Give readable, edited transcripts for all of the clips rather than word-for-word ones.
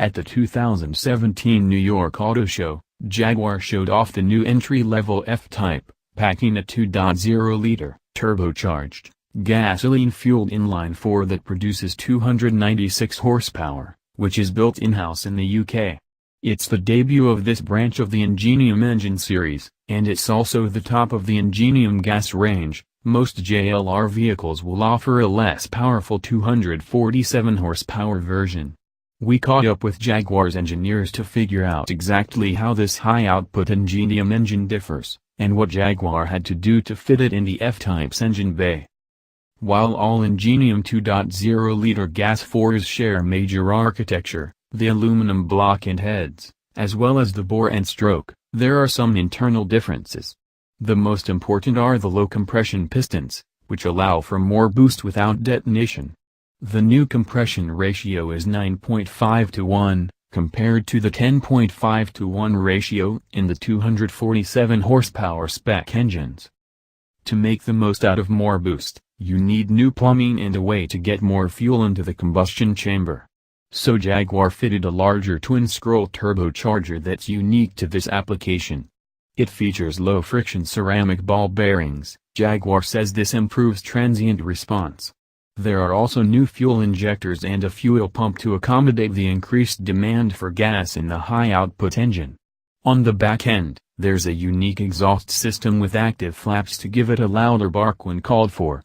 At the 2017 New York Auto Show, Jaguar showed off the new entry-level F-Type, packing a 2.0-liter, turbocharged, gasoline-fueled inline-four that produces 296 horsepower, which is built in-house in the UK. It's the debut of this branch of the Ingenium engine series, and it's also the top of the Ingenium gas range. Most JLR vehicles will offer a less powerful 247 horsepower version. We caught up with Jaguar's engineers to figure out exactly how this high-output Ingenium engine differs, and what Jaguar had to do to fit it in the F-Type's engine bay. While all Ingenium 2.0-liter gas 4s share major architecture, the aluminum block and heads, as well as the bore and stroke, there are some internal differences. The most important are the low-compression pistons, which allow for more boost without detonation. The new compression ratio is 9.5:1, compared to the 10.5:1 ratio in the 247 horsepower spec engines. To make the most out of more boost, you need new plumbing and a way to get more fuel into the combustion chamber. So Jaguar fitted a larger twin-scroll turbocharger that's unique to this application. It features low-friction ceramic ball bearings. Jaguar says this improves transient response. There are also new fuel injectors and a fuel pump to accommodate the increased demand for gas in the high-output engine. On the back end, there's a unique exhaust system with active flaps to give it a louder bark when called for.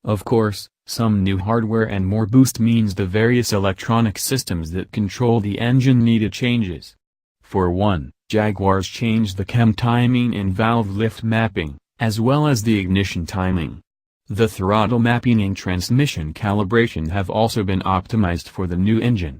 Of course, some new hardware and more boost means the various electronic systems that control the engine needed changes. For one, Jaguar's changed the cam timing and valve lift mapping, as well as the ignition timing. The throttle mapping and transmission calibration have also been optimized for the new engine.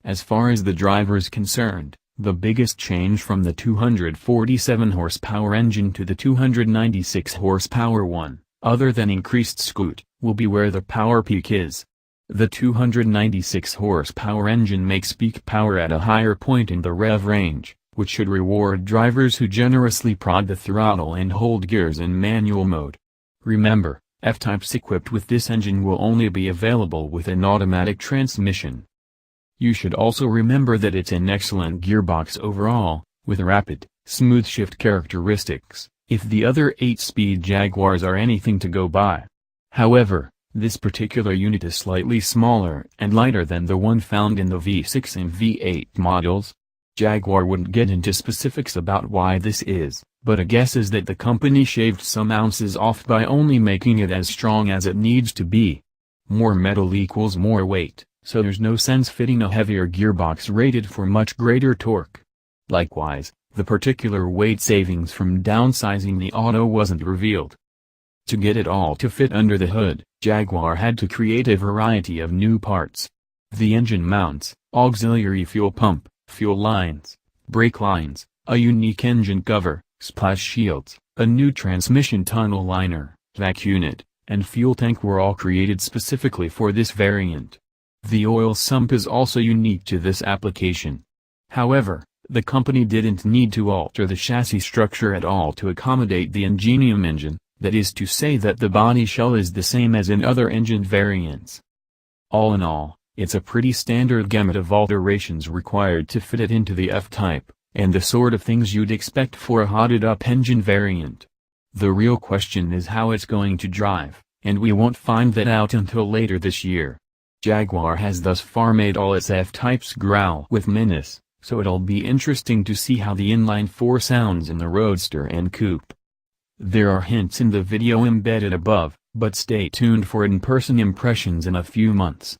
As far as the driver is concerned, the biggest change from the 247 horsepower engine to the 296 horsepower one, other than increased scoot, will be where the power peak is. The 296 horsepower engine makes peak power at a higher point in the rev range, which should reward drivers who generously prod the throttle and hold gears in manual mode. Remember, F-Types equipped with this engine will only be available with an automatic transmission. You should also remember that it's an excellent gearbox overall, with rapid, smooth shift characteristics, if the other 8-speed Jaguars are anything to go by. However, this particular unit is slightly smaller and lighter than the one found in the V6 and V8 models. Jaguar wouldn't get into specifics about why this is, but a guess is that the company shaved some ounces off by only making it as strong as it needs to be. More metal equals more weight, so there's no sense fitting a heavier gearbox rated for much greater torque. Likewise, the particular weight savings from downsizing the auto wasn't revealed. To get it all to fit under the hood, Jaguar had to create a variety of new parts. The engine mounts, auxiliary fuel pump, fuel lines, brake lines, a unique engine cover, splash shields, a new transmission tunnel liner, vac unit, and fuel tank were all created specifically for this variant. The oil sump is also unique to this application. However, the company didn't need to alter the chassis structure at all to accommodate the Ingenium engine, that is to say that the body shell is the same as in other engine variants. All in all, it's a pretty standard gamut of alterations required to fit it into the F-Type, and the sort of things you'd expect for a hotted-up engine variant. The real question is how it's going to drive, and we won't find that out until later this year. Jaguar has thus far made all its F-Types growl with menace, so it'll be interesting to see how the inline-four sounds in the Roadster and Coupe. There are hints in the video embedded above, but stay tuned for in-person impressions in a few months.